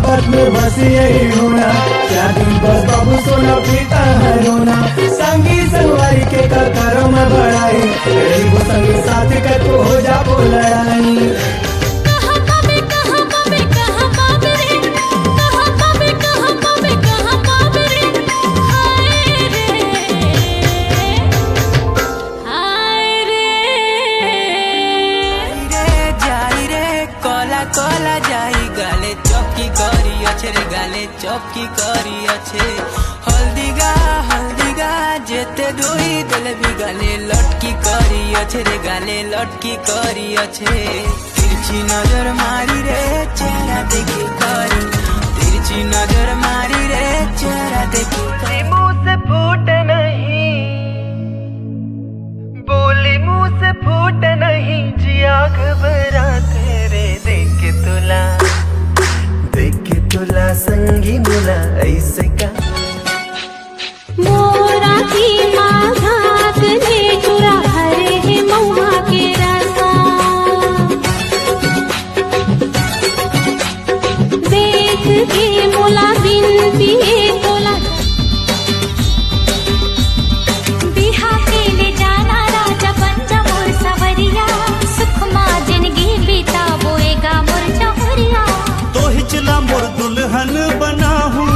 मोहब्बत में बस यही होना, क्या दिन बस बाबू सोना पीता है रोना। संगी संगवारी के करो में बढ़ाई, वो संगी साथी का तो हो जाबो लड़ाई। कला जाई गाले चौकी करी अच्छे रे, गाले चौकी करी अच्छे। हल्दी गा जेते दोई दिल भी गाले लटकी करी अच्छे रे, गाले लटकी करी अच्छे। तिरछी नजर मारी रे चेहरा देखी करी, तिरछी नजर मारी रे चेहरा देखी करी। मुँह से फूट नहीं बोली, मुँह से फूट नहीं जिया घबरा तेरे। देख तुला संगी मिला ऐसे का मोरा की माघात ने चुरा भरे है महुआ के रसा। देख के मोला बिन पिए तोला बिहा के ले जाना राजा बंजा मोर सवरिया। सुख मा जिंदगी बीता बोएगा मोर चहुरिया। तो हिचला मोर दुल्हन बनाहूँ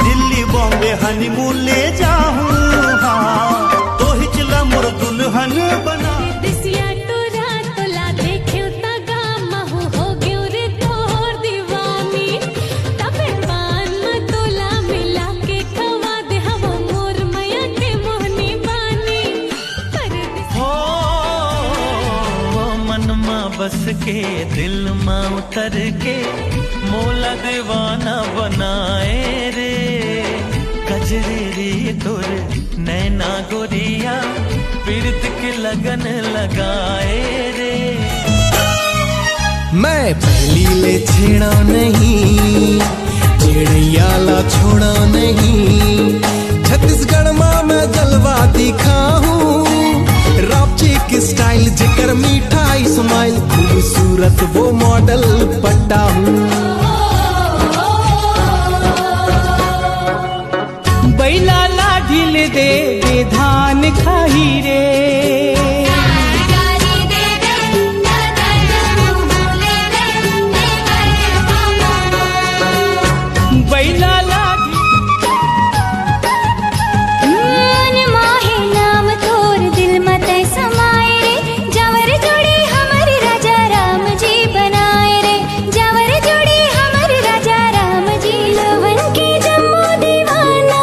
दिल्ली बॉम्बे हनीमून ले जाऊँ। हाँ तो हिचला मोर दुल्हन बना दिसिया टोरा तोला देखियो तगा महू हो गयो रे तोर दीवानी। तबे पान में तोला मिला के खवा दे हम मोर मैया के मोहनी बानी। हो मन मा बस के दिल मा उतर के मोला दीवाना बनाए रे। गजरे रे तोर नैना गोरिया पीड़ित के लगन लगाए रे। मैं पहली ले छेड़ा नहीं, चिड़िया ला छोड़ा नहीं। छत्तीसगढ़ माँ मैं जलवा दिखाऊं, रापची की स्टाइल जिकर मिठाई स्माइल। खूबसूरत वो मॉडल पट्टा हूँ। बैला लाढिल दे धान खाही रे। बैला माहे नाम तोर दिल मत समाए रे। जावर जोड़ी हमर राजा राम जी बनाए रे। जावर जोड़ी हमर राजा राम जी। लवन के जम्मू दीवाना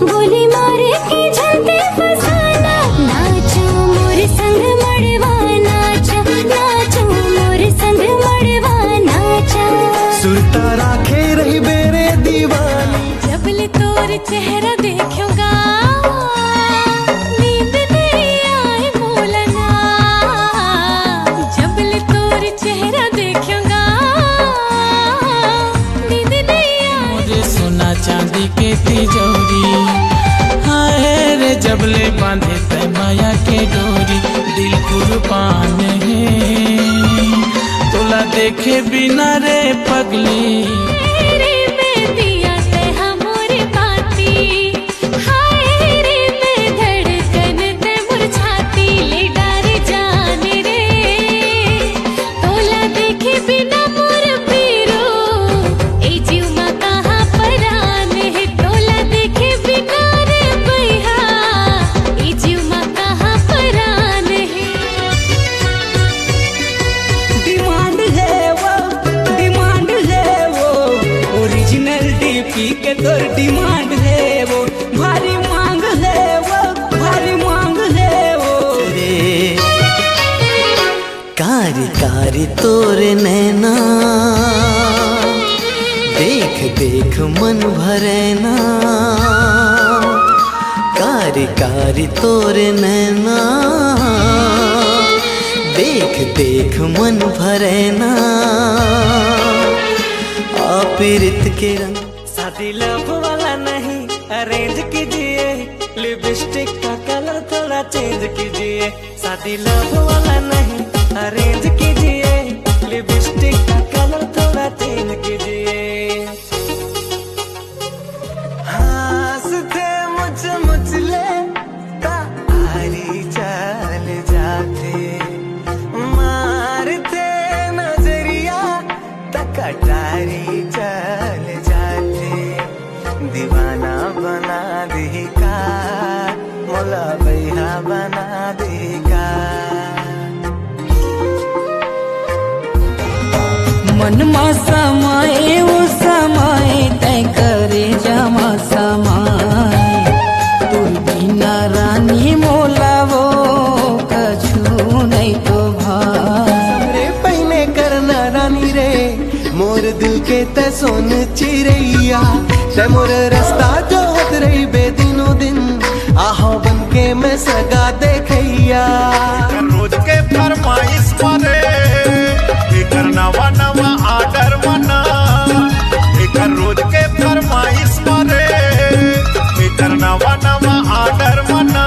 गोली मारे के झलते फसाना। नाचो मोर संग मड़वा नाचा, नाचो मोर संग मड़वा नाचा। सुरता राखे रही बेरे दीवानी, जबले तोर चेहरा देखूंगा नींद नहीं आए बोलना। जबले तोर चेहरा देखूंगा नींद नहीं आए। मुझे सोना चांदी के तिजोरी हाय रे। जबले बांधे ते माया के डोरी दिल कुर्बान है तोला देखे बिना रे पगली। रे मैं दिया ते हमोर बाती, हाय रे मैं धड़कन ते मुरझाती। ले डार जाने रे तोला देखे बिना मोर पीरो। ए जीव मा कहाँ परान है तोला देखे बिना रे भैया। ए जीव मा कहाँ परान है। ओरिजिनल डीपी के तोर डिमांड है वो। भारी मांग है वो, भारी मांग है वो रे। कारी कारी तोरे नैना देख देख मन भरे ना। कारी कारी तोरे नैना देख देख मन भरे ना। पीड़ित के रंग शादी लव वाला नहीं अरेंज कीजिए। लिपस्टिक का कलर थोड़ा चेंज कीजिए। शादी लव वाला नहीं अरेंज कीजिए। लिपस्टिक का कलर थोड़ा चेंज कीजिए। मन मा समाए वो समाए तय करे जमा समाए तुर बिना रानी मोला वो कछु नहीं तो भाई रे पहने करना रानी रे मोर दिल के ते सोन चिरैया ते मोर रास्ता जो हत रही बेदिनो दिन आहो बन के मैं सगा देखैया रोज के फरमाइश मारे एकर नवा नवा आर्डर मना एकर रोज के फरमाइश मारे एकर नवा नवा आर्डर मना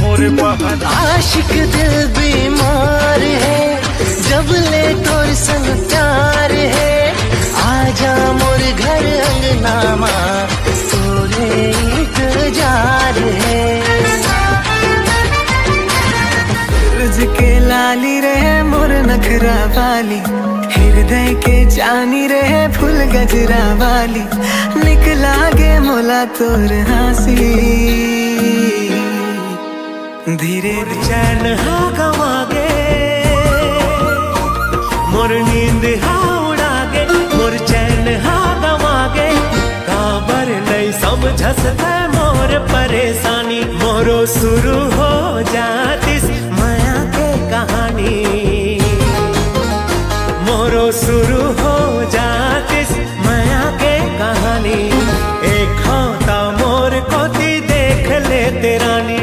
मोर बहन आशिक दिल बीमार है जब ले तोर संग प्यार है आजा मोर घर अंगनामा तोरे इंतजार है रोज के लाली रहे मोर नखरा वाली हृदय के जानी रहे फूल गजरा वाली निकला गे मोला तोर हंसी धीरे चैन हा गवा गे मोर नींद हा उड़ा गे मोर चैन हा गवा गे काबर नहीं समझस है मोर परेशानी मोरो शुरू हो जातिस माया के कहानी मोरो शुरू हो जातिस माया के कहानी एक होता मोर कोती देख ले तेरानी